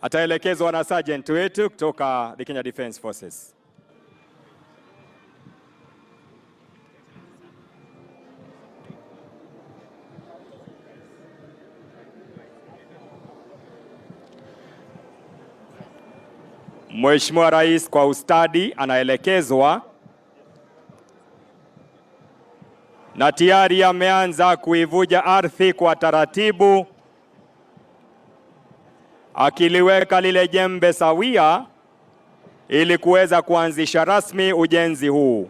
ataelekezwa na sergeant wetu kutoka the Kenya Defence Forces. Mheshimiwa Rais kwa ustadi anaelekezwa na tayari ameanza kuivuja ardhi kwa taratibu, akiliweka lile jembe sawia ili kuweza kuanzisha rasmi ujenzi huu.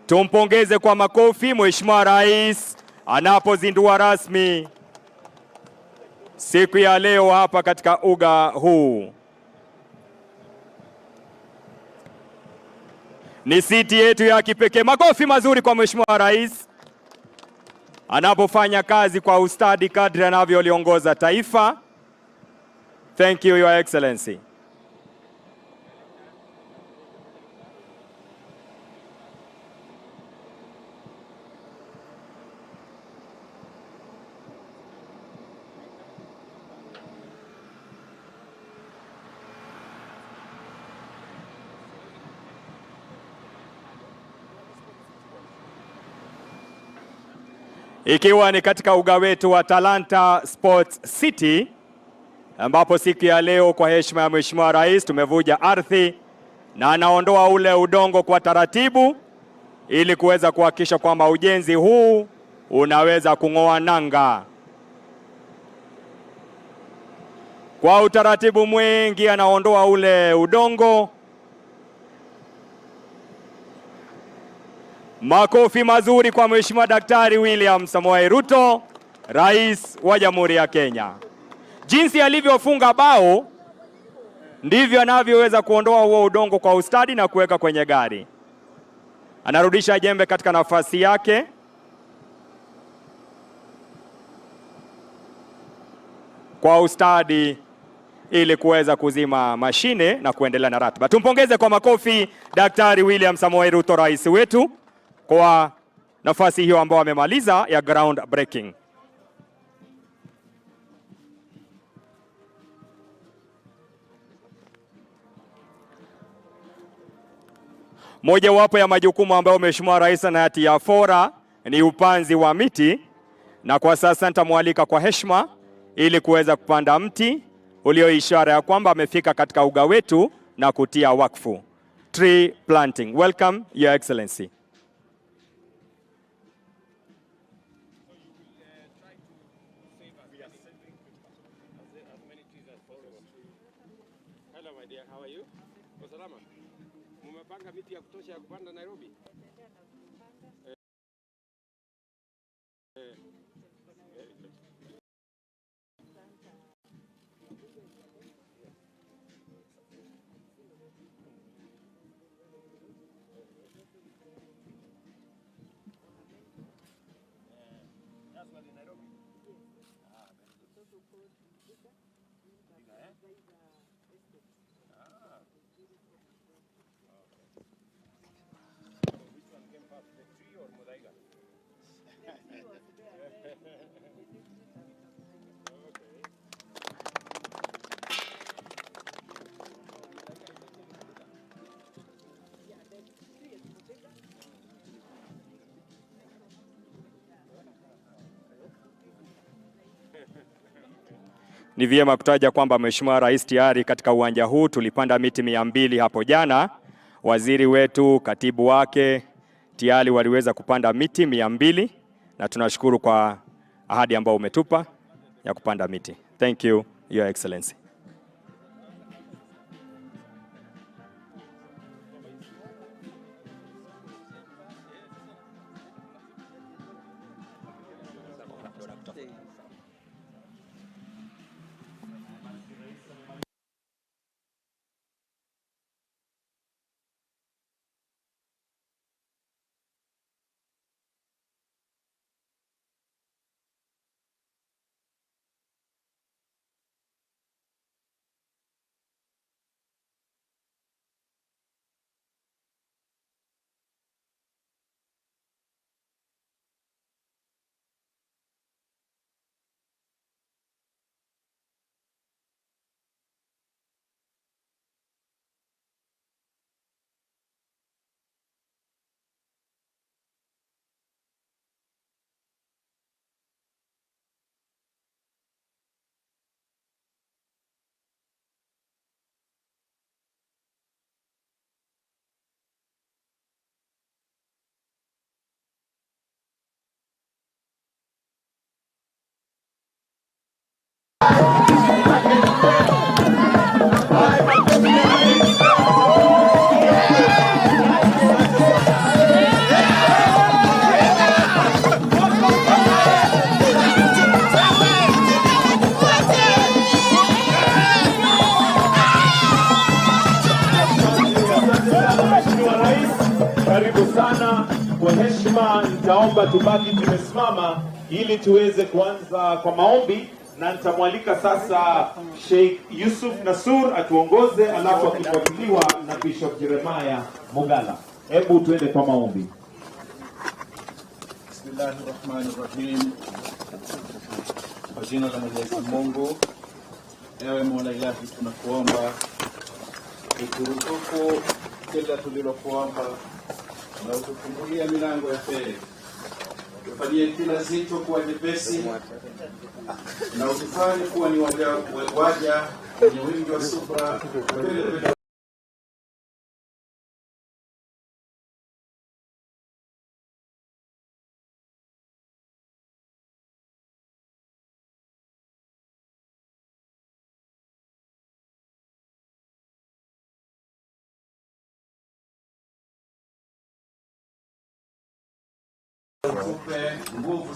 Tumpongeze kwa makofi Mheshimiwa Rais anapozindua rasmi siku ya leo hapa katika uga huu. Ni siti yetu ya kipekee. Makofi mazuri kwa Mheshimiwa Rais anapofanya kazi kwa ustadi kadri anavyoliongoza taifa. Thank you, Your Excellency. Ikiwa ni katika uga wetu wa Talanta Sports City, ambapo siku ya leo kwa heshima ya Mheshimiwa Rais tumevuja ardhi na anaondoa ule udongo kwa taratibu ili kuweza kuhakikisha kwamba ujenzi huu unaweza kung'oa nanga. Kwa utaratibu mwingi anaondoa ule udongo. Makofi mazuri kwa Mheshimiwa Daktari William Samoei Ruto, Rais wa Jamhuri ya Kenya. Jinsi alivyofunga bao ndivyo anavyoweza kuondoa huo udongo kwa ustadi na kuweka kwenye gari. Anarudisha jembe katika nafasi yake. Kwa ustadi ili kuweza kuzima mashine na kuendelea na ratiba. Tumpongeze kwa makofi Daktari William Samoei Ruto, rais wetu, kwa nafasi hiyo ambao amemaliza ya ground breaking. Mojawapo ya majukumu ambayo Mheshimiwa Rais anayatia fora ni upanzi wa miti, na kwa sasa nitamwalika kwa heshima ili kuweza kupanda mti ulio ishara ya kwamba amefika katika uga wetu na kutia wakfu. Tree planting. Welcome, Your Excellency. Hello my dear, how are you? Salama. Mumepanga miti ya kutosha ya kupanda Nairobi? Ni vyema kutaja kwamba Mheshimiwa Rais tayari katika uwanja huu tulipanda miti 200 hapo jana. Waziri wetu, katibu wake tayari waliweza kupanda miti 200 na tunashukuru kwa ahadi ambayo umetupa ya kupanda miti. Thank you, Your Excellency. naomba tubaki tumesimama ili tuweze kuanza kwa maombi, na nitamwalika sasa Sheikh Yusuf Nasur atuongoze, alafu akifuatiliwa na Bishop Jeremiah Mogala. Hebu tuende kwa maombi. Bismillahirrahmanirrahim. Kwa jina la Mwenyezi Mungu, ewe Mola Ilahi, tunakuomba uturuzuku kila tulilokuomba na utufungulia milango ya kheri. Tufanyie kila zito kuwa jepesi na utufanye kuwa ni waja wenye wingi wa subra. Nguvu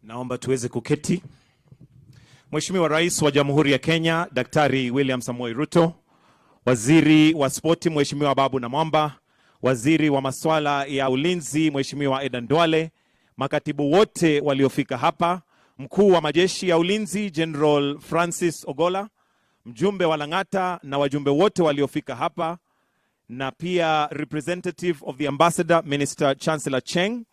Naomba tuweze kuketi. Mheshimiwa Rais wa Jamhuri ya Kenya, Daktari William Samoei Ruto, Waziri wa Spoti Mheshimiwa Babu Namwamba, Waziri wa Masuala ya Ulinzi Mheshimiwa Aden Duale, makatibu wote waliofika hapa, Mkuu wa Majeshi ya Ulinzi General Francis Ogola, mjumbe wa Lang'ata na wajumbe wote waliofika hapa, na pia representative of the ambassador Minister Chancellor Cheng,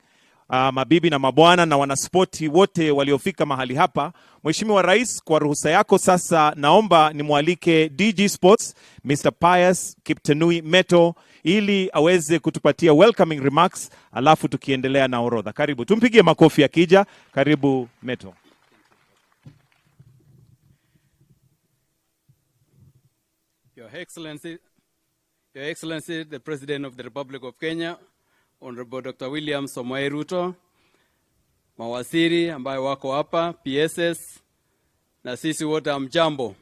mabibi na mabwana na wanaspoti wote waliofika mahali hapa. Mheshimiwa Rais, kwa ruhusa yako sasa naomba nimwalike DG Sports Mr. Pius Kiptenui Meto ili aweze kutupatia welcoming remarks, alafu tukiendelea na orodha. Karibu, tumpigie makofi akija. Karibu Meto. Your Excellency, the President of the Republic of Kenya, Honorable Dr. William Samoei Ruto, mawaziri ambayo wako hapa, PSS, na sisi wote hamjambo.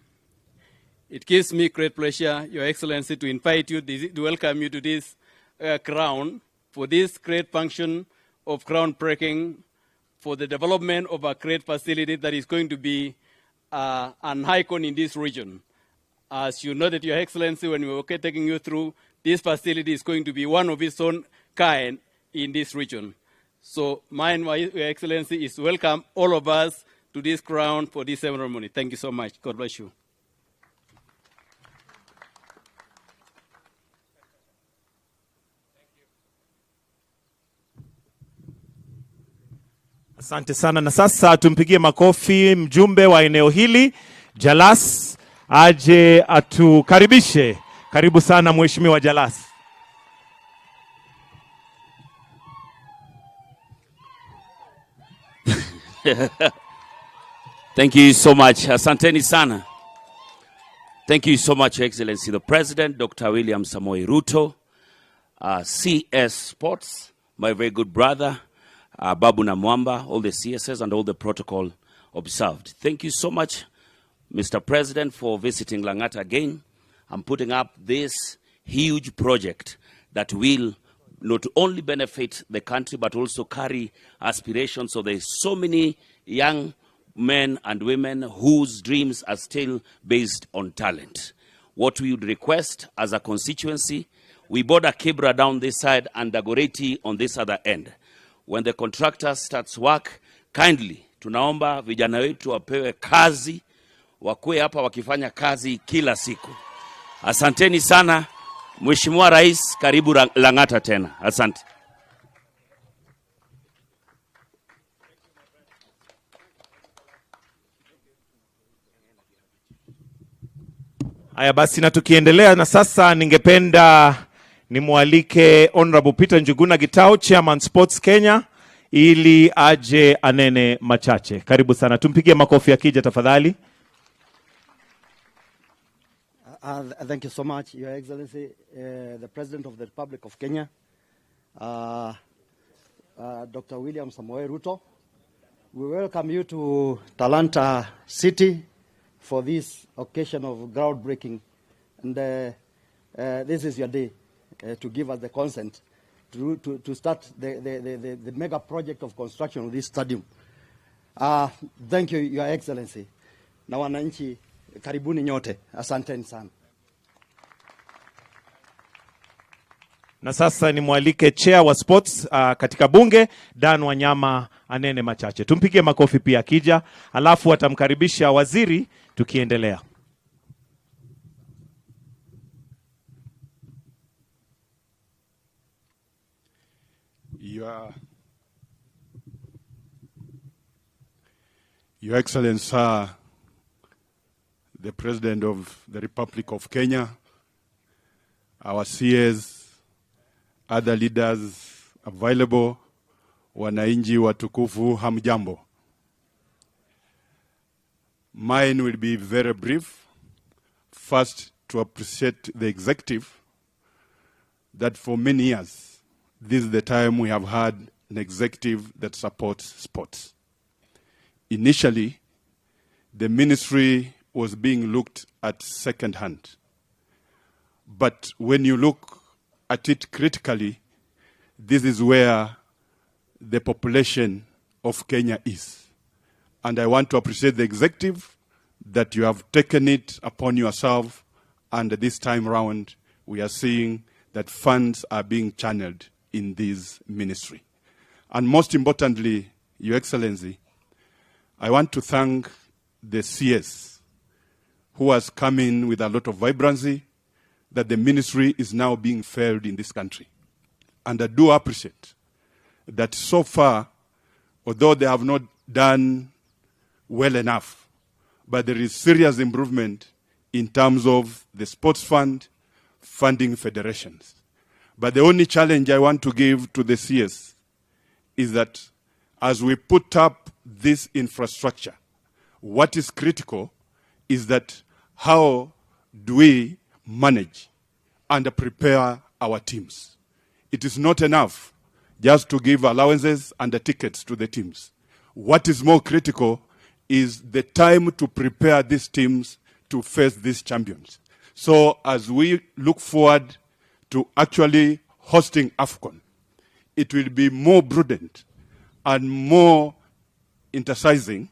It gives me great pleasure, Your Excellency, to invite you, to welcome you to this crown for this great function of groundbreaking for the development of a great facility that is going to be an icon in this region. As you noted, Your Excellency, when we were taking you through, this facility is going to be one of its own kind in this region. So mine, Your Excellency, is to welcome all of us to this crown for this ceremony. Thank you so much. God bless you. Asante sana, na sasa tumpigie makofi mjumbe wa eneo hili Jalas aje atukaribishe. Karibu sana Mheshimiwa Jalas. Thank you so much. Asanteni sana. Thank you so much, Your Excellency, the President, Dr. William Samoei Ruto, CS Sports, my very good brother, Babu na Mwamba, all the CSS and all the protocol observed. Thank you so much, Mr. President, for visiting Lang'ata again. I'm putting up this huge project that will not only benefit the country, but also carry aspirations. So there's so many young men and women whose dreams are still based on talent. What we would request as a constituency, we border Kibra down this side and Dagoretti on this other end. When the contractor starts work, kindly tunaomba vijana wetu wapewe kazi, wakue hapa wakifanya kazi kila siku. Asanteni sana. Mheshimiwa Rais, karibu Lang'ata tena. Asante. Haya basi, na tukiendelea na sasa, ningependa nimwalike Honorable Peter Njuguna Gitau, Chairman Sports Kenya, ili aje anene machache. Karibu sana, tumpigie makofi akija tafadhali. Thank you so much, Your Excellency, the President of the Republic of Kenya, Dr. William Samoei Ruto. We welcome you to Talanta City for this occasion of groundbreaking. And this is your day to give us the consent to start the mega project of construction of this stadium. Thank you, Your Excellency. Na wananchi, karibuni nyote. Asanteni sana. Na sasa nimwalike chair wa sports katika bunge, Dan Wanyama, anene machache. Tumpigie makofi pia akija, alafu atamkaribisha waziri tukiendelea. Your Excellency, the President of the Republic of Kenya, our CS, other leaders available, wananchi watukufu, hamjambo. Mine will be very brief. First, to appreciate the executive that for many years, this is the time we have had an executive that supports sports. Initially, the ministry was being looked at second hand. But when you look at it critically, this is where the population of Kenya is. And I want to appreciate the executive that you have taken it upon yourself, and this time round, we are seeing that funds are being channeled in this ministry. And most importantly, Your Excellency, I want to thank the CS who has come in with a lot of vibrancy, that the ministry is now being felt in this country. And I do appreciate that so far, although they have not done well enough, but there is serious improvement in terms of the sports fund, funding federations. But the only challenge I want to give to the CS is that as we put up this infrastructure, what is critical is that how do we manage and prepare our teams. It is not enough just to give allowances and the tickets to the teams. What is more critical is the time to prepare these teams to face these champions. So as we look forward to actually hosting AFCON, it will be more prudent and more emphasizing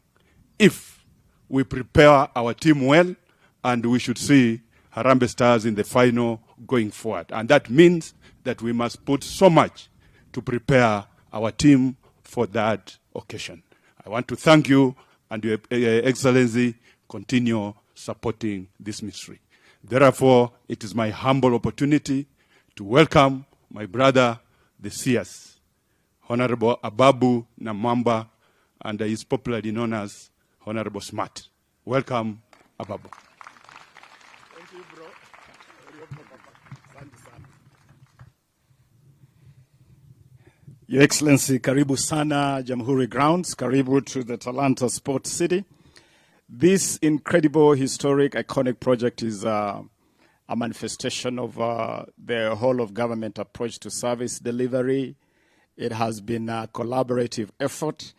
if we prepare our team well, and we should see Harambee Stars in the final going forward. And that means that we must put so much to prepare our team for that occasion. I want to thank you, and Your Excellency continue supporting this ministry. Therefore, it is my humble opportunity to welcome my brother, the CS, Honorable Ababu Namwamba, and he is popularly known as Honorable Smart. Welcome, Ababu. Thank you, bro. Your Excellency, karibu sana Jamhuri grounds, karibu to the Talanta Sports City. This incredible, historic, iconic project is a manifestation of the whole of government approach to service delivery. It has been a collaborative effort,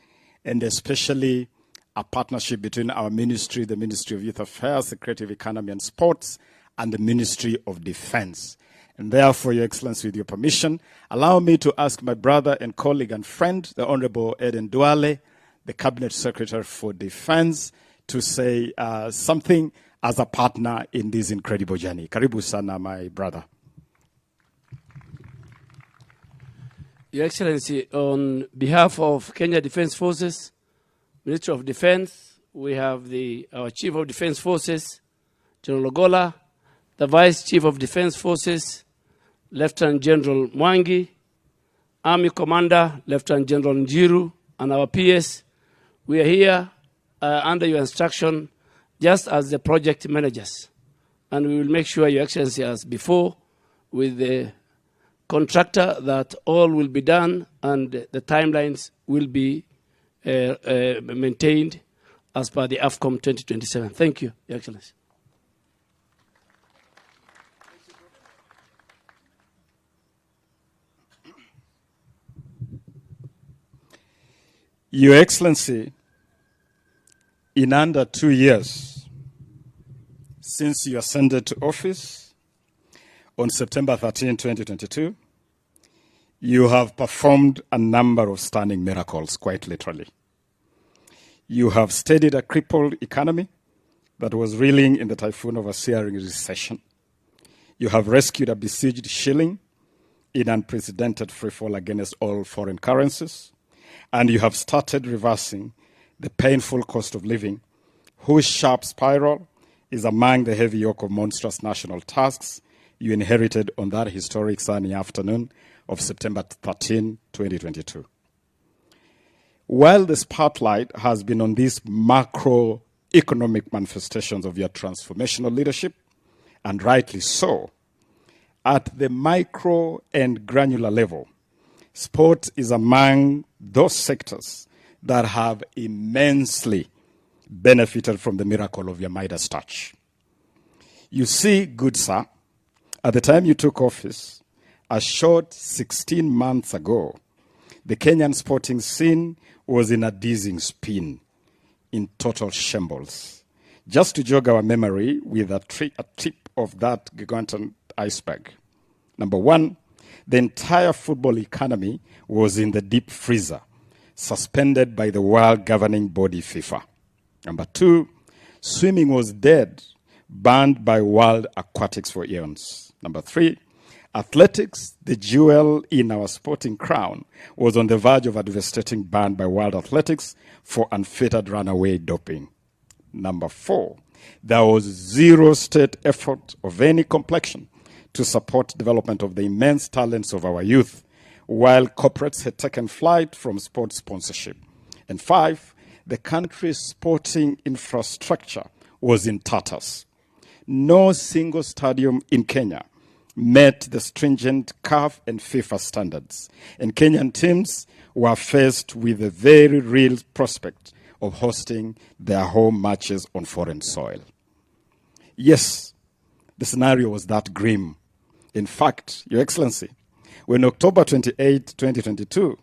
and especially a partnership between our ministry, the Ministry of Youth Affairs, the Creative Economy and Sports, and the Ministry of Defense. And therefore, Your Excellency, with your permission, allow me to ask my brother and colleague and friend, the Honorable Eden Duale, the Cabinet Secretary for Defense, to say something as a partner in this incredible journey. Karibu sana, my brother. Your Excellency, on behalf of Kenya Defense Forces, Ministry of Defense, we have our Chief of Defense Forces, General Ogola, the Vice Chief of Defense Forces, Lieutenant General Mwangi, Army Commander, Lieutenant General Njiru, and our PS. We are here under your instruction just as the project managers. And we will make sure, Your Excellency, as before, with the contractor, that all will be done and the timelines will be maintained as per the AFCOM 2027. Thank you, Your Excellency. Your Excellency, in under 2 years since you ascended to office on September 13, 2022, you have performed a number of stunning miracles, quite literally. You have steadied a crippled economy that was reeling in the typhoon of a searing recession. You have rescued a besieged shilling in unprecedented freefall against all foreign currencies. And you have started reversing the painful cost of living, whose sharp spiral is among the heavy yoke of monstrous national tasks you inherited on that historic sunny afternoon of September 13, 2022. While the spotlight has been on these macroeconomic manifestations of your transformational leadership, and rightly so, at the micro and granular level, sport is among those sectors that have immensely benefited from the miracle of your Midas touch. You see, good sir, at the time you took office, a short 16 months ago, the Kenyan sporting scene was in a dizzying spin, in total shambles. Just to jog our memory with a tip of that gigantic iceberg. Number one, the entire football economy was in the deep freezer, suspended by the world governing body FIFA. Number two, swimming was dead, banned by World Aquatics for eons. Number three, athletics, the jewel in our sporting crown, was on the verge of a devastating ban by World Athletics for unfettered runaway doping. Number four, there was zero state effort of any complexion to support development of the immense talents of our youth, while corporates had taken flight from sports sponsorship. And five, the country's sporting infrastructure was in tatters. No single stadium in Kenya met the stringent CAF and FIFA standards, and Kenyan teams were faced with the very real prospect of hosting their home matches on foreign soil. Yes, the scenario was that grim. In fact, Your Excellency, when October 28, 2022,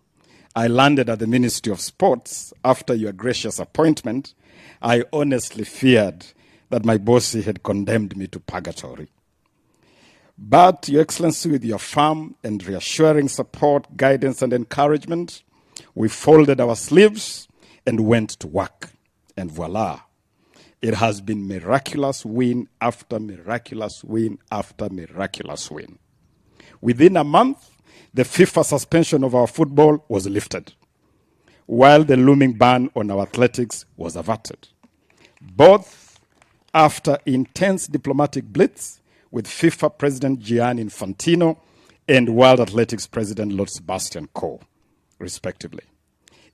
I landed at the Ministry of Sports after your gracious appointment, I honestly feared that my bossy had condemned me to purgatory. But, Your Excellency, with your firm and reassuring support, guidance, and encouragement, we folded our sleeves and went to work. And voila, it has been miraculous win after miraculous win after miraculous win. Within a month, the FIFA suspension of our football was lifted, while the looming ban on our athletics was averted. Both after intense diplomatic blitz with FIFA President Gianni Infantino and World Athletics President Lord Sebastian Coe, respectively.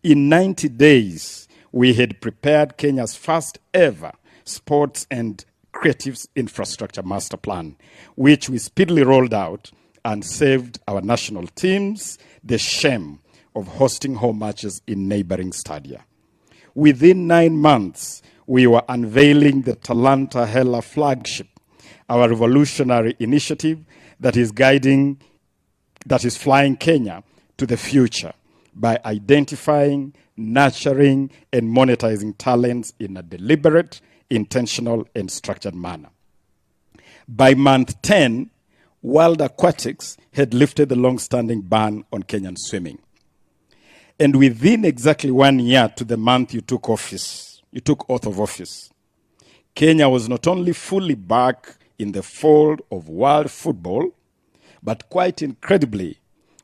In 90 days, we had prepared Kenya's first ever sports and creative infrastructure master plan, which we speedily rolled out and saved our national teams the shame of hosting home matches in neighboring stadia. Within 9 months, we were unveiling the Talanta Hela flagship, our revolutionary initiative that is flying Kenya to the future by identifying, nurturing, and monetizing talents in a deliberate, intentional, and structured manner. By month 10, World Aquatics had lifted the long-standing ban on Kenyan swimming. And within exactly 1 year to the month you took oath of office, Kenya was not only fully back in the fold of world football, but quite incredibly,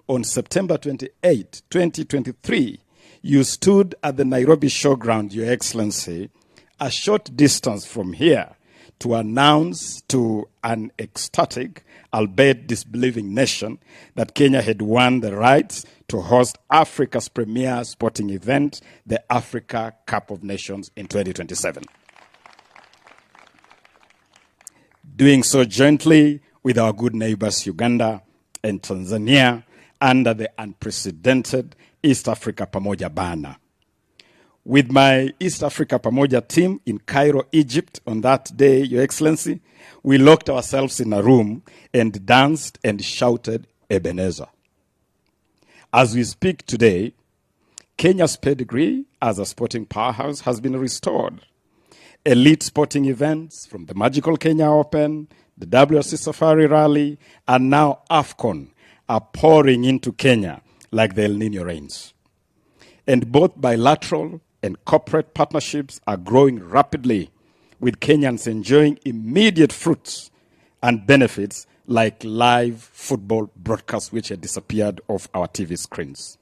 on September 28, 2023, you stood at the Nairobi showground, Your Excellency, a short distance from here, to announce to an ecstatic, albeit disbelieving nation that Kenya had won the rights to host Africa's premier sporting event, the Africa Cup of Nations in 2027. Doing so jointly with our good neighbors Uganda and Tanzania under the unprecedented East Africa Pamoja banner. With my East Africa Pamoja team in Cairo, Egypt on that day, Your Excellency, we locked ourselves in a room and danced and shouted Ebenezer. As we speak today, Kenya's pedigree as a sporting powerhouse has been restored. Elite sporting events from the Magical Kenya Open, the WRC Safari Rally, and now AFCON are pouring into Kenya like the El Nino rains. And both bilateral and corporate partnerships are growing rapidly, with Kenyans enjoying immediate fruits and benefits like live football broadcasts which had disappeared off our TV screens.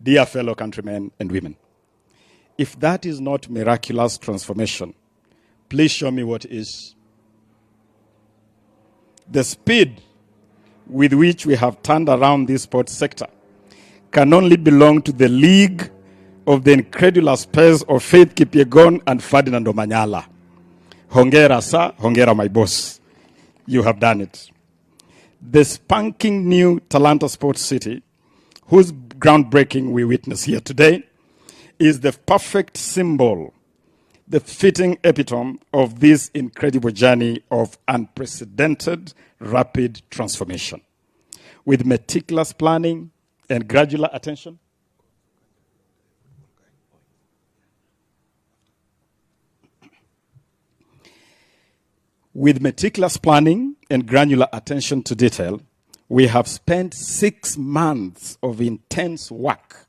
Dear fellow countrymen and women, if that is not miraculous transformation, please show me what is. The speed with which we have turned around this sports sector can only belong to the league of the incredulous pairs of Faith Kipyegon and Ferdinand Omanyala. Hongera, sir. Hongera, my boss. You have done it. The spanking new Talanta Sports City, whose groundbreaking we witness here today, is the perfect symbol, the fitting epitome of this incredible journey of unprecedented rapid transformation. With meticulous planning and granular attention, to detail, we have spent 6 months of intense work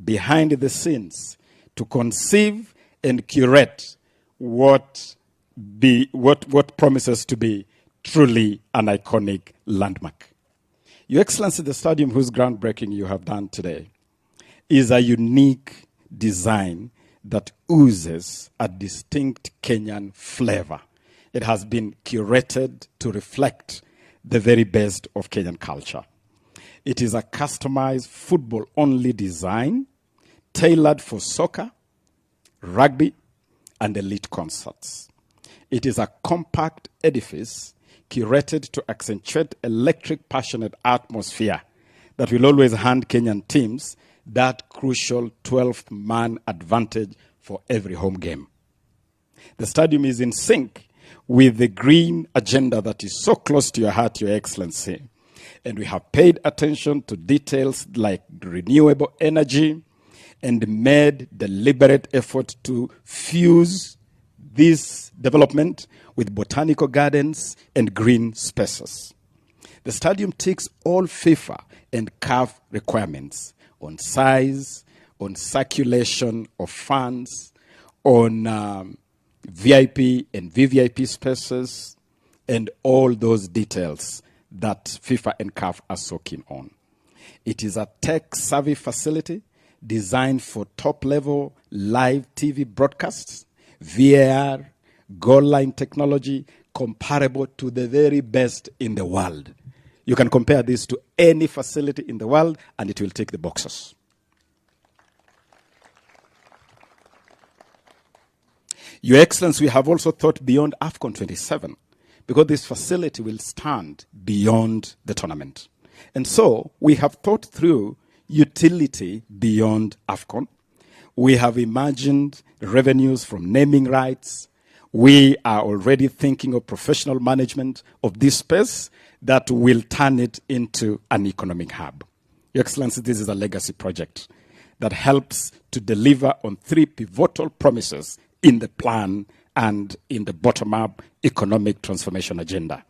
behind the scenes to conceive and curate what promises to be truly an iconic landmark. Your Excellency, the stadium whose groundbreaking you have done today is a unique design that oozes a distinct Kenyan flavor. It has been curated to reflect the very best of Kenyan culture. It is a customized football-only design tailored for soccer, rugby, and elite concerts. It is a compact edifice curated to accentuate electric, passionate atmosphere that will always hand Kenyan teams that crucial 12th man advantage for every home game. The stadium is in sync with the green agenda that is so close to your heart, Your Excellency. And we have paid attention to details like renewable energy and made deliberate effort to fuse this development with botanical gardens and green spaces. The stadium ticks all FIFA and CAF requirements on size, on circulation of funds, on VIP and VVIP spaces, and all those details that FIFA and CAF are so keen on. It is a tech-savvy facility designed for top-level live TV broadcasts, VAR, goal line technology, comparable to the very best in the world. You can compare this to any facility in the world, and it will tick the boxes. Your Excellency, we have also thought beyond AFCON 27, because this facility will stand beyond the tournament. And so we have thought through utility beyond AFCON. We have imagined revenues from naming rights. We are already thinking of professional management of this space that will turn it into an economic hub. Your Excellency, this is a legacy project that helps to deliver on 3 pivotal promises in the plan and in the bottom-up economic transformation agenda.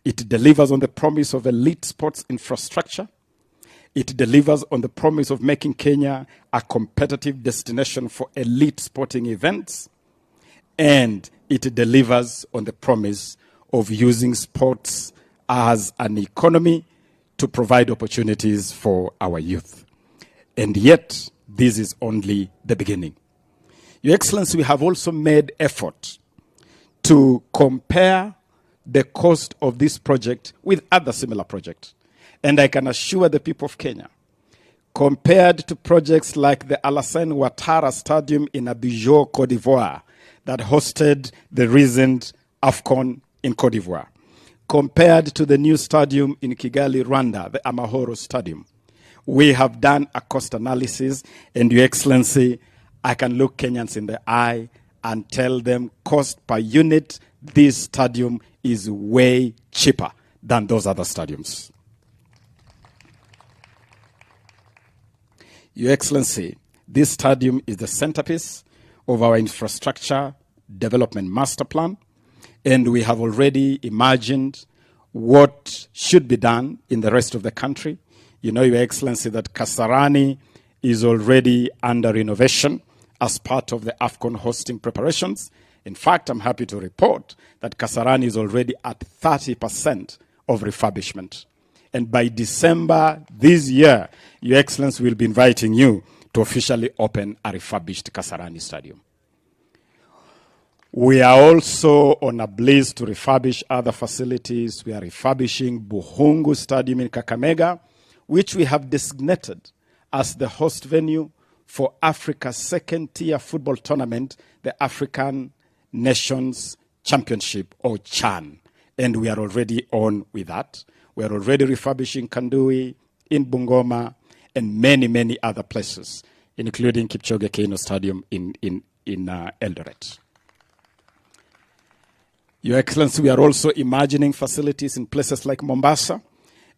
It delivers on the promise of elite sports infrastructure. It delivers on the promise of making Kenya a competitive destination for elite sporting events. And it delivers on the promise of using sports as an economy to provide opportunities for our youth. And yet, this is only the beginning. Your Excellency, we have also made effort to compare the cost of this project with other similar projects. And I can assure the people of Kenya, compared to projects like the Alassane Ouattara Stadium in Abidjan, Cote d'Ivoire, that hosted the recent AFCON in Cote d'Ivoire, compared to the new stadium in Kigali, Rwanda, the Amahoro Stadium, we have done a cost analysis, and Your Excellency, I can look Kenyans in the eye and tell them cost per unit, this stadium is way cheaper than those other stadiums. Your Excellency, this stadium is the centerpiece of our infrastructure development master plan, and we have already imagined what should be done in the rest of the country. You know, Your Excellency, that Kasarani is already under renovation as part of the AFCON hosting preparations. In fact, I'm happy to report that Kasarani is already at 30% of refurbishment. And by December this year, Your Excellency, will be inviting you to officially open a refurbished Kasarani Stadium. We are also on a blaze to refurbish other facilities. We are refurbishing Buhungu Stadium in Kakamega, which we have designated as the host venue for Africa's second-tier football tournament, the African Nations Championship, or CHAN. And we are already on with that. We are already refurbishing Kandui, in Bungoma, and many, many other places, including Kipchoge Keino Stadium in Eldoret. Your Excellency, we are also imagining facilities in places like Mombasa,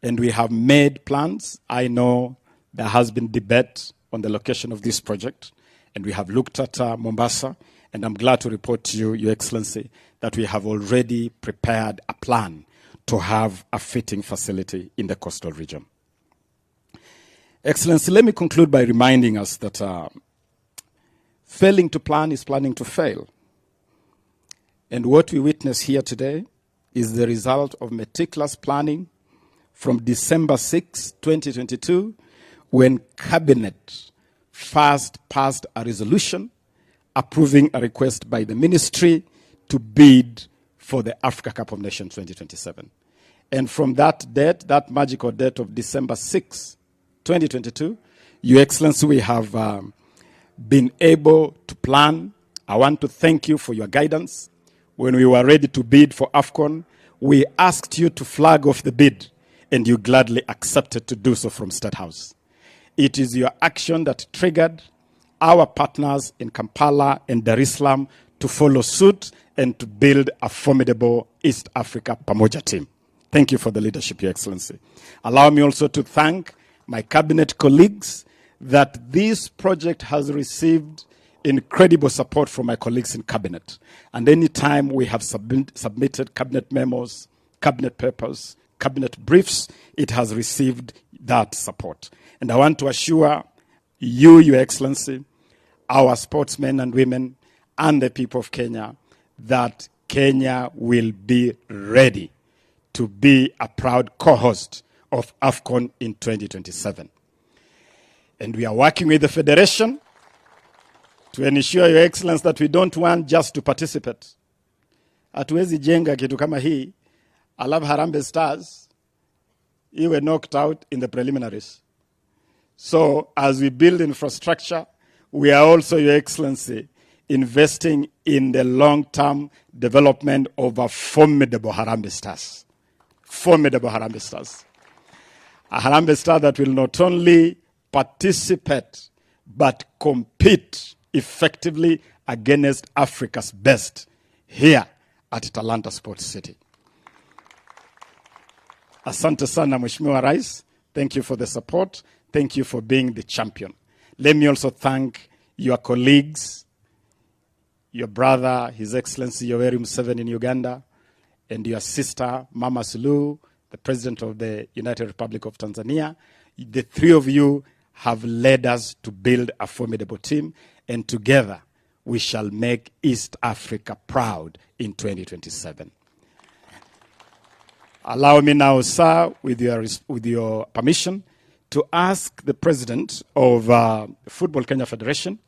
and we have made plans. I know there has been debate on the location of this project, and we have looked at Mombasa, and I'm glad to report to you, Your Excellency, that we have already prepared a plan to have a fitting facility in the coastal region. Excellency, let me conclude by reminding us that failing to plan is planning to fail. And what we witness here today is the result of meticulous planning from December 6, 2022, when Cabinet first passed a resolution approving a request by the ministry to bid for the Africa Cup of Nations 2027. And from that date, that magical date of December 6, 2022, Your Excellency, we have been able to plan. I want to thank you for your guidance. When we were ready to bid for AFCON, we asked you to flag off the bid, and you gladly accepted to do so from State House. It is your action that triggered our partners in Kampala and Dar es Salaam to follow suit and to build a formidable East Africa Pamoja team. Thank you for the leadership, Your Excellency. Allow me also to thank my cabinet colleagues that this project has received incredible support from my colleagues in cabinet. And any time we have submitted cabinet memos, cabinet papers, cabinet briefs, it has received that support. And I want to assure you, Your Excellency, our sportsmen and women, and the people of Kenya, that Kenya will be ready to be a proud co-host of AFCON in 2027. And we are working with the Federation to ensure, Your Excellency, that we don't want just to participate. Hatuwezi jenga kitu kama hii, alafu Harambee Stars iwe knocked out in the preliminaries. So as we build infrastructure, we are also, Your Excellency, investing in the long-term development of a formidable Harambee Stars. Formidable Harambee Stars. A Harambee Star that will not only participate, but compete effectively against Africa's best here at Talanta Sports City. Asante sana, Mheshimiwa Rais. Thank you for the support. Thank you for being the champion. Let me also thank your colleagues, your brother, His Excellency Yoweri Museveni in Uganda, and your sister, Mama Suluhu, the President of the United Republic of Tanzania. The three of you have led us to build a formidable team, and together we shall make East Africa proud in 2027. Allow me now, sir, with your permission, to ask the President of Football Kenya Federation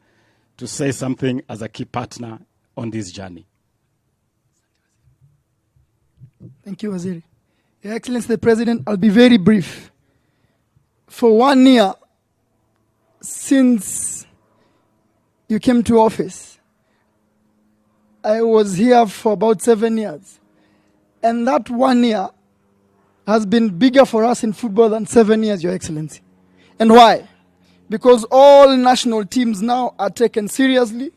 to say something as a key partner on this journey. Thank you, Waziri. Your Excellency the President, I'll be very brief. For 1 year since you came to office, I was here for about 7 years. And that 1 year has been bigger for us in football than 7 years, Your Excellency. And why? Because all national teams now are taken seriously.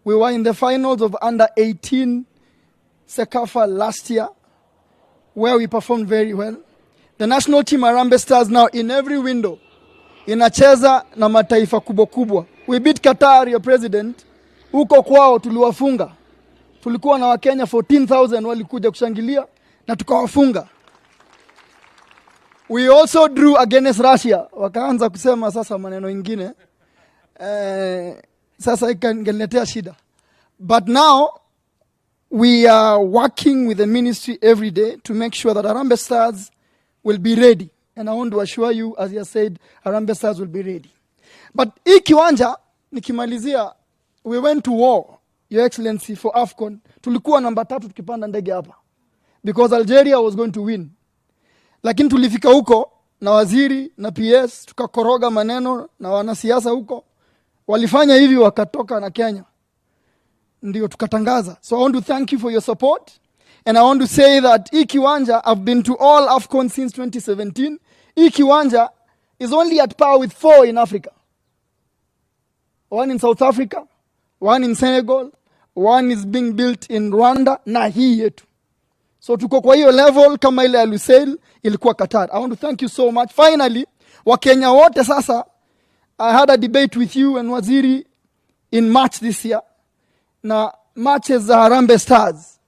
We were in the finals of under-18 Sekafa last year, where we performed very well. The national team Harambee Stars now in every window inacheza na mataifa kubwa kubwa. We beat Qatar, Your President. Huko kwao tuliwafunga. Tulikuwa na Wakenya 14,000 walikuja kushangilia na tukawafunga. We also drew against Russia. Wakaanza kusema sasa maneno ingine. Sasa ikangeletea shida. But now we are working with the ministry every day to make sure that Harambee Stars will be ready. And I want to assure you, as you said, Harambee Stars will be ready. But hii kiwanja, nikimalizia, we went to war, Your Excellency, for AFCON. Tulikuwa namba 3 tukipanda ndege hapa. Because Algeria was going to win. Lakini tulifika huko, na waziri, na PS, tukakoroga maneno, na wanasiasa huko. Walifanya hivi wakatoka na Kenya. Ndio tukatangaza. So I want to thank you for your support. And I want to say that hii kiwanja, I've been to all AFCON since 2017. Hii kiwanja is only at par with 4 in Africa. 1 in South Africa, 1 in Senegal, 1 is being built in Rwanda, na hii yetu. So tuko kwa hiyo level kama ile ya Lusail ilikuwa Qatar. I want to thank you so much. Finally, Wakenya wote sasa, I had a debate with you and Waziri in March this year. Na matches za Harambee Stars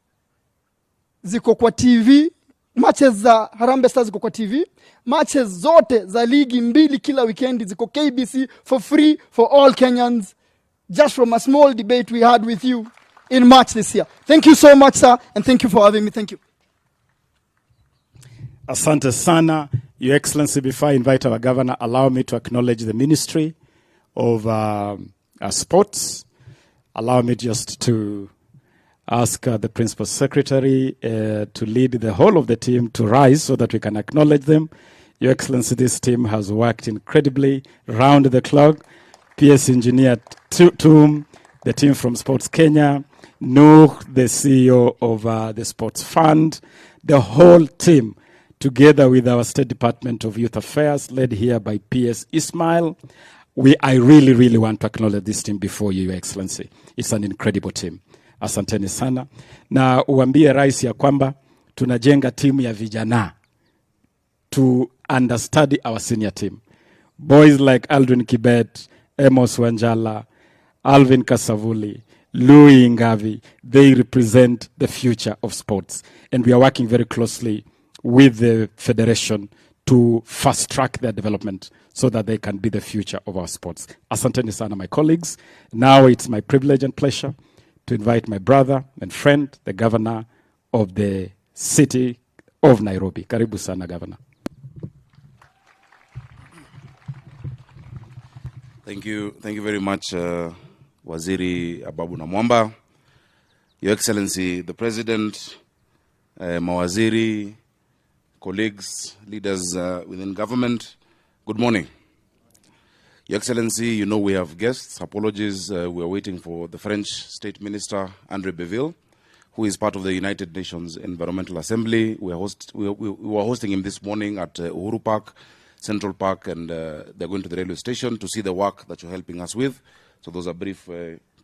ziko kwa TV. Matches za Harambee Stars ziko kwa TV. Matches zote za ligi mbili kila weekend ziko KBC for free for all Kenyans. Just from a small debate we had with you in March this year. Thank you so much, sir, and thank you for having me. Thank you. Asante sana, Your Excellency. Before I invite our governor, allow me to acknowledge the Ministry of Sports. Allow me just to ask the Principal Secretary to lead the whole of the team to rise so that we can acknowledge them. Your Excellency, this team has worked incredibly round the clock. PS Engineer Toom, the team from Sports Kenya, Nuh, the CEO of the Sports Fund, the whole team, together with our State Department of Youth Affairs, led here by PS Ismail. I really, really want to acknowledge this team before you, Your Excellency. It's an incredible team. Asanteni sana. Na uambie rais ya kwamba tunajenga timu ya vijana to understudy our senior team. Boys like Aldrin Kibet, Amos Wanjala, Alvin Kasavuli, Louis Ngavi, they represent the future of sports. And we are working very closely with the Federation to fast track their development so that they can be the future of our sports. Asanteni sana, my colleagues. Now it's my privilege and pleasure to invite my brother and friend, the governor of the city of Nairobi. Karibu sana, Governor. Thank you very much, Waziri Ababu Namwamba, Your Excellency, the President, Mawaziri, colleagues, leaders within government, good morning. Your Excellency, you know we have guests. Apologies, we are waiting for the French State Minister, André Beville, who is part of the United Nations Environmental Assembly. We were hosting him this morning at Uhuru Park, Central Park, and they're going to the railway station to see the work that you're helping us with. So those are brief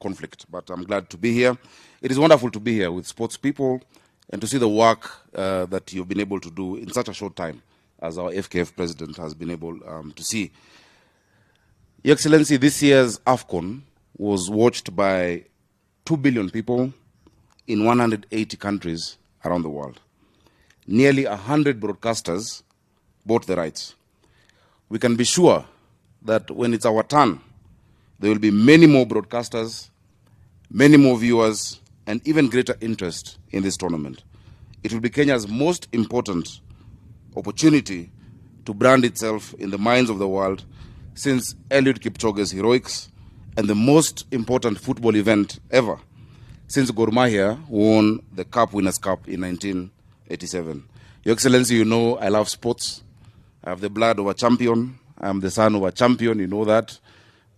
conflict, but I'm glad to be here. It is wonderful to be here with sports people and to see the work that you've been able to do in such a short time as our FKF president has been able to see. Your Excellency, this year's AFCON was watched by 2 billion people in 180 countries around the world. Nearly 100 broadcasters bought the rights. We can be sure that when it's our turn, there will be many more broadcasters, many more viewers, and even greater interest in this tournament. It will be Kenya's most important opportunity to brand itself in the minds of the world since Eliud Kipchoge's heroics, and the most important football event ever since Gor Mahia won the Cup Winners' Cup in 1987. Your Excellency, you know I love sports. I have the blood of a champion. I'm the son of a champion, you know that.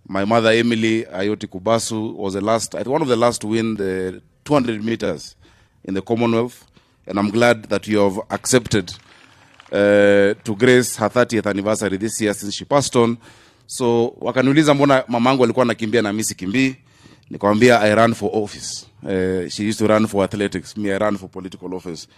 My mother, Emily Ayoti Kubasu, was one of the last to win the 200 meters in the Commonwealth. And I'm glad that you have accepted to grace her 30th anniversary this year since she passed on. So wakaniuliza mbona mamangu alikuwa anakimbia na mimi sikimbii. Nikamwambia I ran for office. She used to run for athletics. Me, I ran for political office.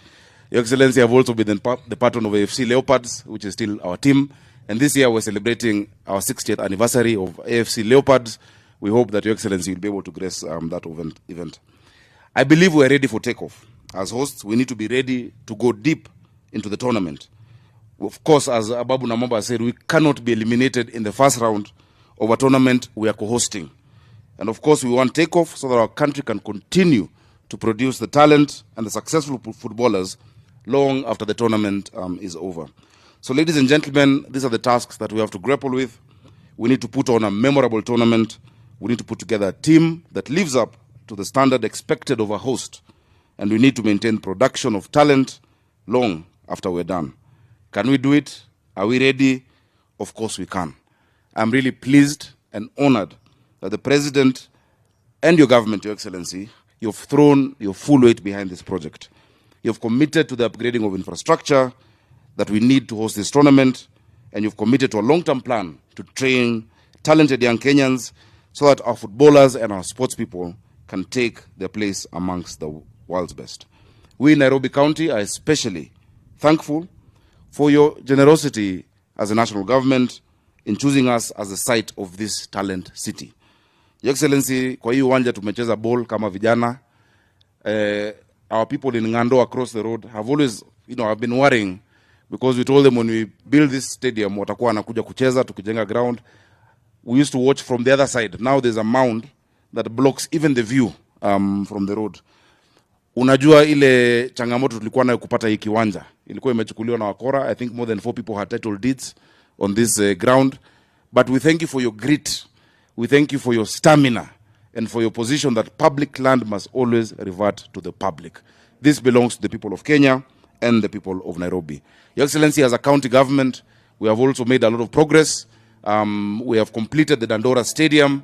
Your Excellency, I've also been the patron of AFC Leopards, which is still our team. And this year we're celebrating our 60th anniversary of AFC Leopards. We hope that Your Excellency will be able to grace that event. I believe we're ready for takeoff. As hosts, we need to be ready to go deep into the tournament. Of course, as Ababu Namwamba said, we cannot be eliminated in the first round of a tournament we are co-hosting. And of course, we want takeoff so that our country can continue to produce the talent and the successful footballers long after the tournament is over. So ladies and gentlemen, these are the tasks that we have to grapple with. We need to put on a memorable tournament. We need to put together a team that lives up to the standard expected of a host. And we need to maintain production of talent long after we're done. Can we do it? Are we ready? Of course we can. I'm really pleased and honored that the President and your government, Your Excellency, you've thrown your full weight behind this project. You've committed to the upgrading of infrastructure that we need to host this tournament, and you've committed to a long-term plan to train talented young Kenyans so that our footballers and our sports people can take their place amongst the world's best. We in Nairobi County are especially thankful for your generosity as a national government in choosing us as the site of this talent city. Your Excellency, kwa hii uwanja tumecheza ball kama vijana. Our people in Ngando across the road have always, have been worrying because we told them when we build this stadium, watakuwa wanakuja kucheza tukijenga ground. We used to watch from the other side. Now there's a mound that blocks even the view from the road. Unajua ile changamoto tulikuwa nayo kupata hii kiwanja. Ilikuwa imechukuliwa na wakora. I think more than 4 people had title deeds on this ground. But we thank you for your grit. We thank you for your stamina and for your position that public land must always revert to the public. This belongs to the people of Kenya and the people of Nairobi. Your Excellency, as a county government, we have also made a lot of progress. We have completed the Dandora Stadium,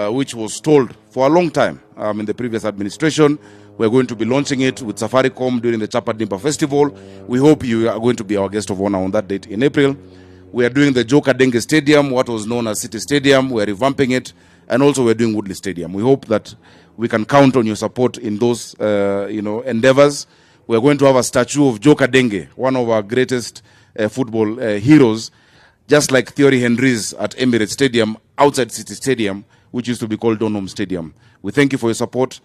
which was stalled for a long time in the previous administration. We're going to be launching it with Safaricom during the Chapa Dimpa Festival. We hope you are going to be our guest of honor on that date in April. We are doing the Joka Denge Stadium, what was known as City Stadium. We're revamping it. And also we're doing Woodley Stadium. We hope that we can count on your support in those endeavors. We're going to have a statue of Joka Denge, one of our greatest football heroes, just like Thierry Henry's at Emirates Stadium, outside City Stadium, which used to be called Donholm Stadium. We thank you for your support.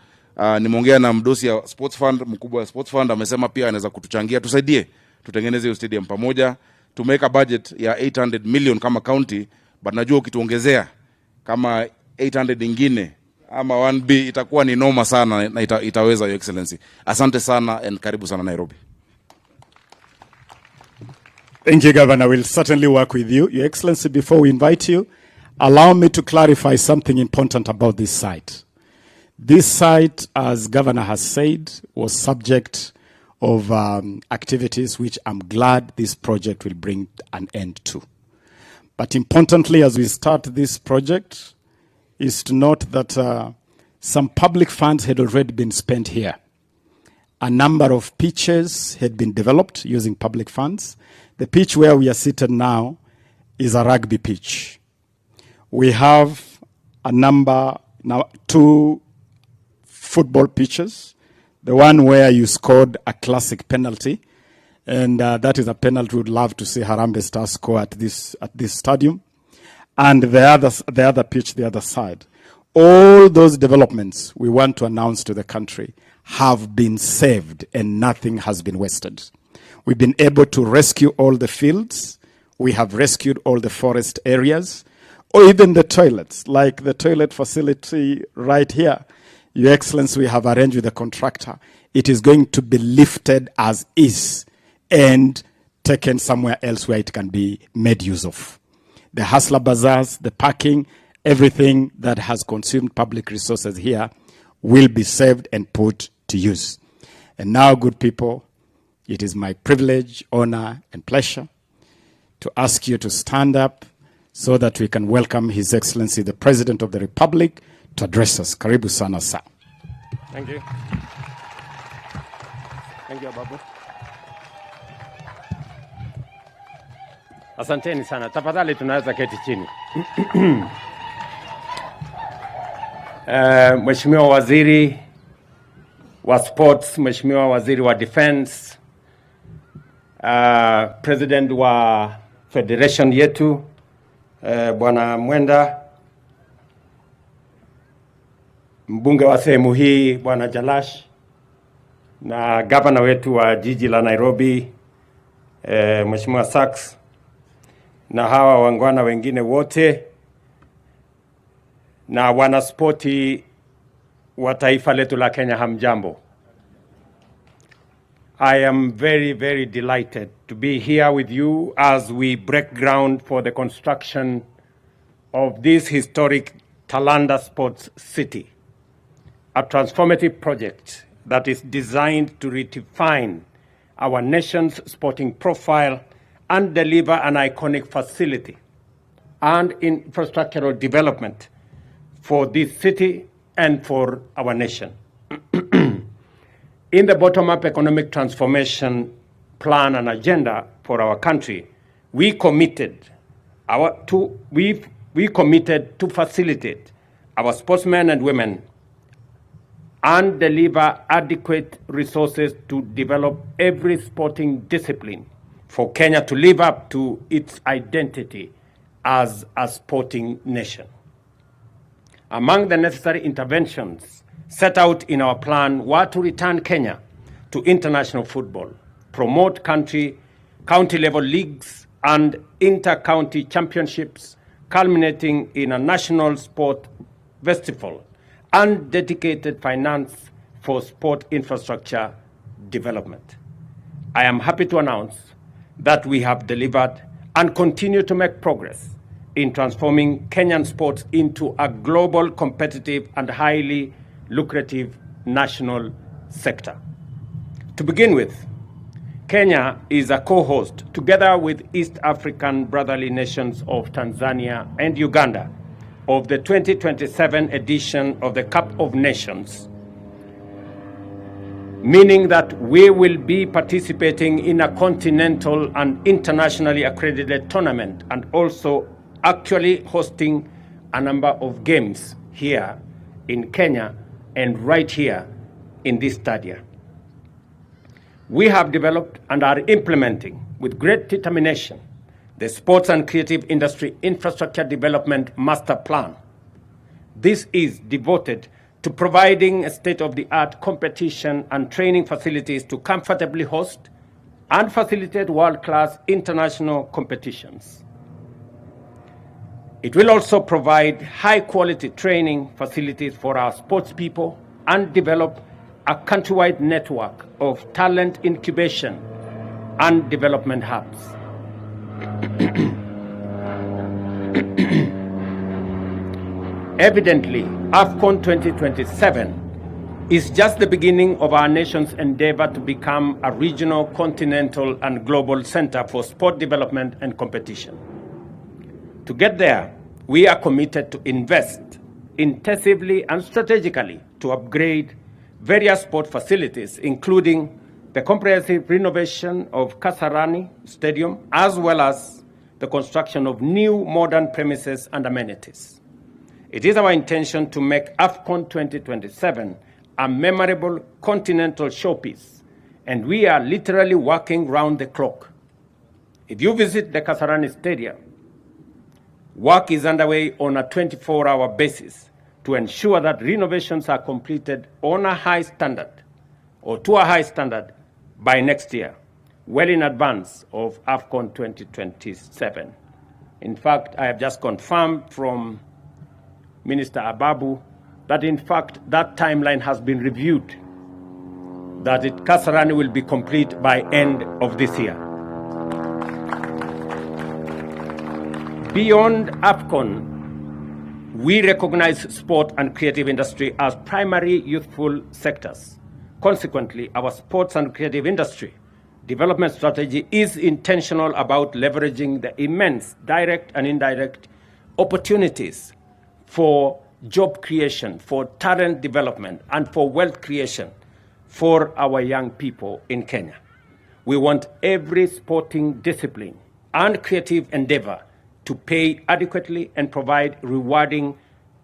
Nimeongea na mdosi ya Sports Fund, mkubwa wa Sports Fund, amesema pia anaweza kutuchangia, tusaidie, tutengeneze hiyo stadium pamoja. Tumeweka budget ya 800 million kama county, but najua ukituongezea kama 800 ingine ama 1B itakuwa ni noma sana na itaweza, Your Excellency. Asante sana and karibu sana Nairobi. Thank you, Governor. We'll certainly work with you. Your Excellency, before we invite you, allow me to clarify something important about this site. This site, as Governor has said, was subject of activities which I'm glad this project will bring an end to. But importantly, as we start this project, is to note that some public funds had already been spent here. A number of pitches had been developed using public funds. The pitch where we are seated now is a rugby pitch. We have a number, now 2 football pitches. The one where you scored a classic penalty, and that is a penalty we would love to see Harambee Stars score at this stadium. And the other pitch, the other side. All those developments we want to announce to the country have been saved and nothing has been wasted. We've been able to rescue all the fields. We have rescued all the forest areas, or even the toilets, like the toilet facility right here. Your Excellency, we have arranged with the contractor. It is going to be lifted as is and taken somewhere else where it can be made use of. The hustler bazaars, the parking, everything that has consumed public resources here will be saved and put to use. And now, good people, it is my privilege, honor, and pleasure to ask you to stand up so that we can welcome His Excellency, the President of the Republic, to address us. Karibu sana sa. Thank you. Thank you, Babu. Asanteni sana. Tafadhali tunaweza keti chini. Mheshimiwa Waziri wa Sports, Mheshimiwa Waziri wa Defense, President wa Federation yetu, Bwana Mwenda, mbunge wa sehemu hii Bwana Jalash, na gavana wetu wa jiji la Nairobi, Mheshimiwa Sachs, na hawa wangwana wengine wote, na wanaspoti wa taifa letu la Kenya, hamjambo. I am very, very delighted to be here with you as we break ground for the construction of this historic Talanta Sports City, a transformative project that is designed to redefine our nation's sporting profile and deliver an iconic facility and infrastructural development for this city and for our nation. In the bottom-up economic transformation plan and agenda for our country, we committed to facilitate our sportsmen and women and deliver adequate resources to develop every sporting discipline for Kenya to live up to its identity as a sporting nation. Among the necessary interventions set out in our plan were to return Kenya to international football, promote county-level leagues and inter-county championships, culminating in a national sport festival, and dedicated finance for sport infrastructure development. I am happy to announce that we have delivered and continue to make progress in transforming Kenyan sports into a global, competitive, and highly lucrative national sector. To begin with, Kenya is a co-host, together with East African brotherly nations of Tanzania and Uganda, of the 2027 edition of the Cup of Nations, meaning that we will be participating in a continental and internationally accredited tournament and also actually hosting a number of games here in Kenya and right here in this stadium. We have developed and are implementing with great determination the Sports and Creative Industry Infrastructure Development Master Plan. This is devoted to providing state-of-the-art competition and training facilities to comfortably host and facilitate world-class international competitions. It will also provide high-quality training facilities for our sports people and develop a countrywide network of talent incubation and development hubs. Evidently, AFCON 2027 is just the beginning of our nation's endeavor to become a regional, continental, and global center for sport development and competition. To get there, we are committed to invest intensively and strategically to upgrade various sport facilities, including the comprehensive renovation of Kasarani Stadium, as well as the construction of new modern premises and amenities. It is our intention to make AFCON 2027 a memorable continental showpiece, and we are literally working round the clock. If you visit the Kasarani Stadium, work is underway on a 24-hour basis to ensure that renovations are completed on a high standard, or to a high standard, by next year, well in advance of AFCON 2027. In fact, I have just confirmed from Minister Ababu that in fact that timeline has been reviewed, that Kasarani will be complete by end of this year. Beyond AFCON, we recognize sport and creative industry as primary youthful sectors. Consequently, our sports and creative industry development strategy is intentional about leveraging the immense direct and indirect opportunities for job creation, for talent development, and for wealth creation for our young people in Kenya. We want every sporting discipline and creative endeavor to pay adequately and provide rewarding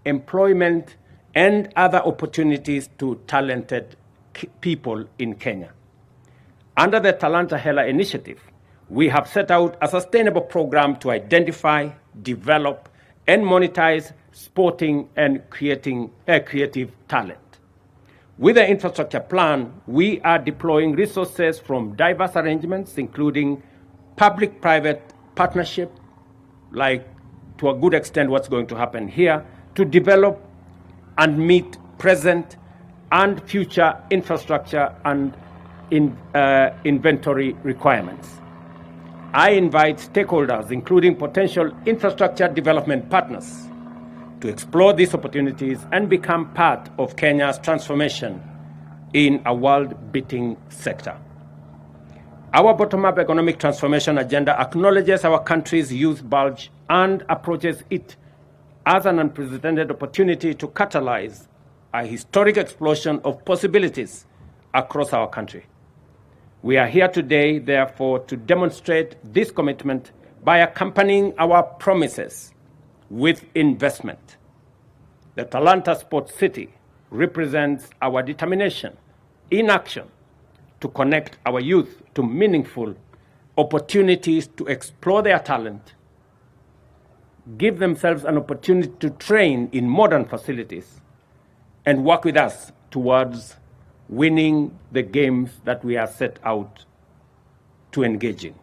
employment and other opportunities to talented people in Kenya. Under the Talanta Hela initiative, we have set out a sustainable program to identify, develop, and monetize sporting and creative talent. With the infrastructure plan, we are deploying resources from diverse arrangements, including public-private partnership, like to a good extent what's going to happen here, to develop and meet present and future infrastructure and inventory requirements. I invite stakeholders, including potential infrastructure development partners, to explore these opportunities and become part of Kenya's transformation in a world-beating sector. Our bottom-up economic transformation agenda acknowledges our country's youth bulge and approaches it as an unprecedented opportunity to catalyze a historic explosion of possibilities across our country. We are here today, therefore, to demonstrate this commitment by accompanying our promises with investment. The Talanta Sports City represents our determination in action to connect our youth to meaningful opportunities to explore their talent, give themselves an opportunity to train in modern facilities, and work with us towards winning the games that we are set out to engage in.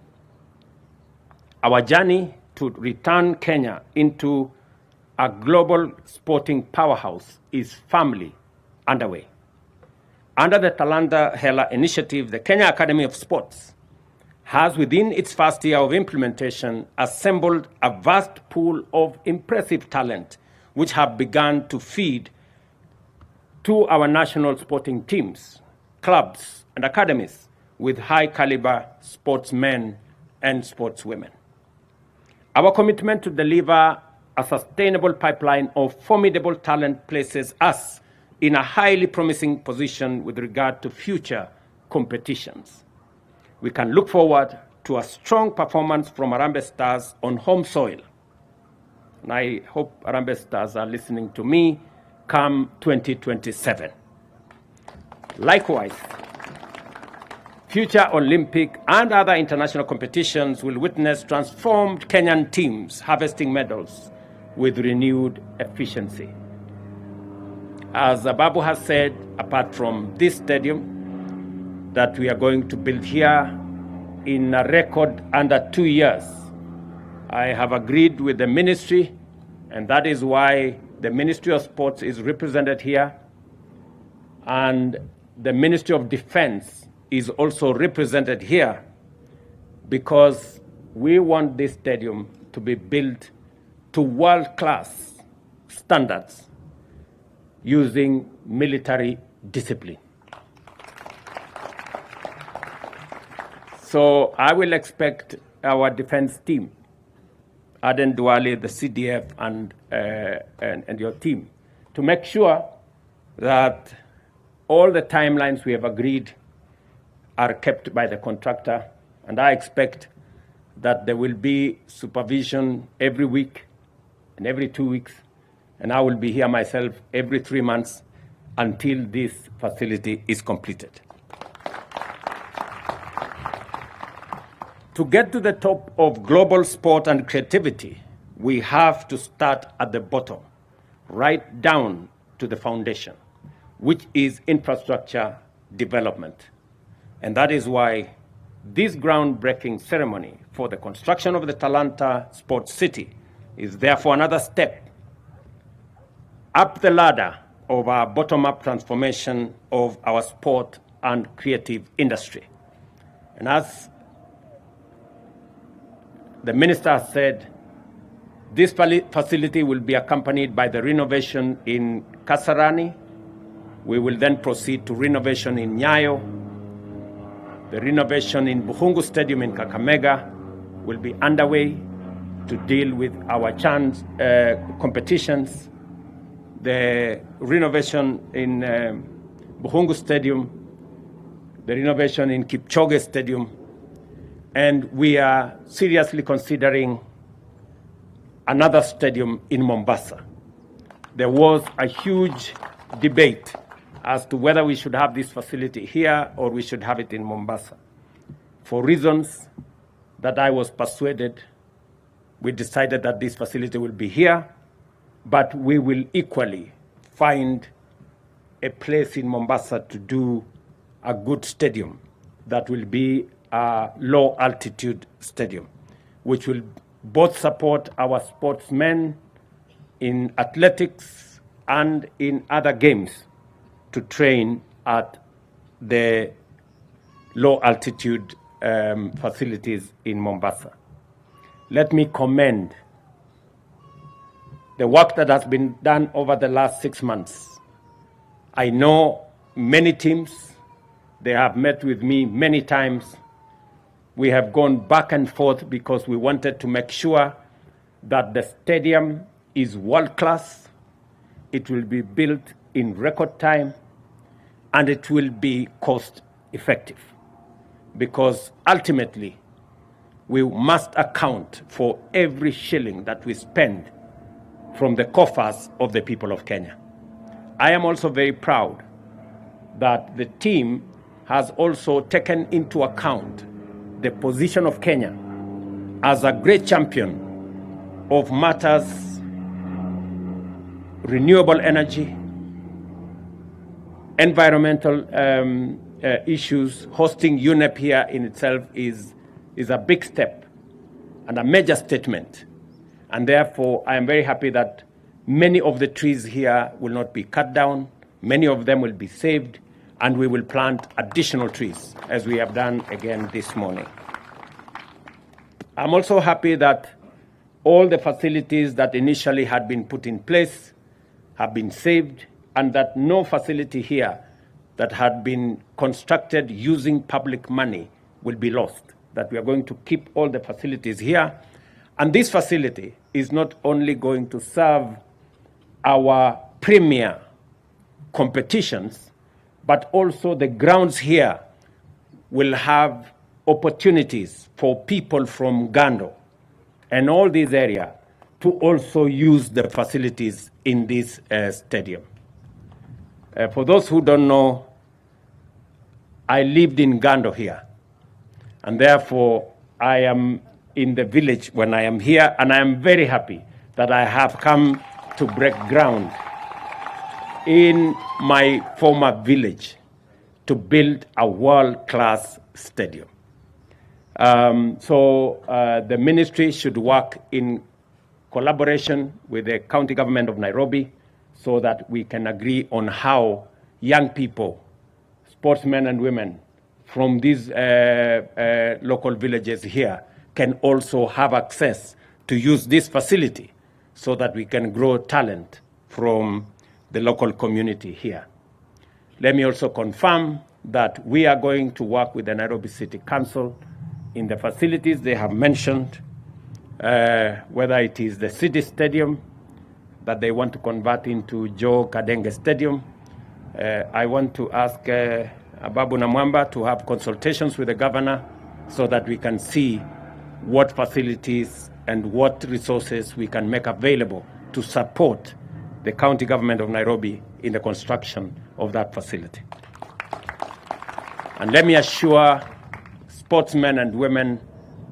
Our journey to return Kenya into a global sporting powerhouse is firmly underway. Under the Talanta Hela initiative, the Kenya Academy of Sports has, within its first year of implementation, assembled a vast pool of impressive talent which have begun to feed to our national sporting teams, clubs, and academies with high-caliber sportsmen and sportswomen. Our commitment to deliver a sustainable pipeline of formidable talent places us in a highly promising position with regard to future competitions. We can look forward to a strong performance from Harambee Stars on home soil. And I hope Harambee Stars are listening to me come 2027. Likewise, future Olympic and other international competitions will witness transformed Kenyan teams harvesting medals with renewed efficiency. As Babu has said, apart from this stadium that we are going to build here in a record under 2 years, I have agreed with the ministry, and that is why the Ministry of Sports is represented here, and the Ministry of Defense is also represented here, because we want this stadium to be built to world-class standards using military discipline. So I will expect our defense team, Aden Duale, the CDF, and your team, to make sure that all the timelines we have agreed are kept by the contractor, and I expect that there will be supervision every week and every 2 weeks, and I will be here myself every 3 months until this facility is completed. To get to the top of global sport and creativity, we have to start at the bottom, right down to the foundation, which is infrastructure development. And that is why this groundbreaking ceremony for the construction of the Talanta Sports City is therefore another step up the ladder of our bottom-up transformation of our sport and creative industry. And as the minister has said, this facility will be accompanied by the renovation in Kasarani. We will then proceed to renovation in Nyayo. The renovation in Buhungu Stadium in Kakamega will be underway to deal with our chance competitions. The renovation in Buhungu Stadium, the renovation in Kipchoge Stadium, and we are seriously considering another stadium in Mombasa. There was a huge debate as to whether we should have this facility here or we should have it in Mombasa. For reasons that I was persuaded, we decided that this facility will be here, but we will equally find a place in Mombasa to do a good stadium that will be a low-altitude stadium, which will both support our sportsmen in athletics and in other games to train at the low-altitude facilities in Mombasa. Let me commend the work that has been done over the last 6 months. I know many teams, they have met with me many times. We have gone back and forth because we wanted to make sure that the stadium is world-class, it will be built in record time, and it will be cost-effective. Because ultimately, we must account for every shilling that we spend from the coffers of the people of Kenya. I am also very proud that the team has also taken into account the position of Kenya as a great champion of matters renewable energy, environmental issues. Hosting UNEP here in itself is a big step and a major statement. And therefore, I am very happy that many of the trees here will not be cut down, many of them will be saved, and we will plant additional trees, as we have done again this morning. I'm also happy that all the facilities that initially had been put in place have been saved, and that no facility here that had been constructed using public money will be lost, that we are going to keep all the facilities here. And this facility is not only going to serve our premier competitions, but also the grounds here will have opportunities for people from Gando and all these areas to also use the facilities in this stadium. For those who don't know, I lived in Gando here, and therefore I am in the village when I am here, and I am very happy that I have come to break ground in my former village to build a world-class stadium. The ministry should work in collaboration with the county government of Nairobi so that we can agree on how young people, sportsmen and women from these local villages here can also have access to use this facility so that we can grow talent from the local community here. Let me also confirm that we are going to work with the Nairobi City Council in the facilities they have mentioned, whether it is the city stadium that they want to convert into Joe Kadenge Stadium. I want to ask Ababu Namwamba to have consultations with the governor so that we can see what facilities and what resources we can make available to support the county government of Nairobi in the construction of that facility. And let me assure sportsmen and women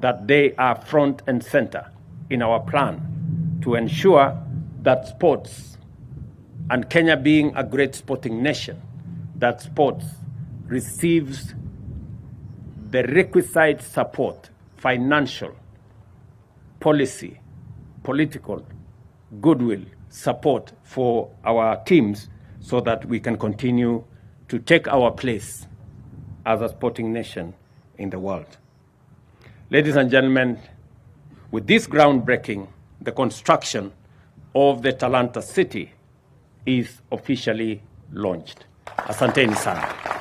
that they are front and center in our plan to ensure that sports, and Kenya being a great sporting nation, that sports receives the requisite support, financial, policy, political, goodwill, support for our teams so that we can continue to take our place as a sporting nation in the world. Ladies and gentlemen, with this groundbreaking, the construction of the Talanta City is officially launched. Asanteni sana.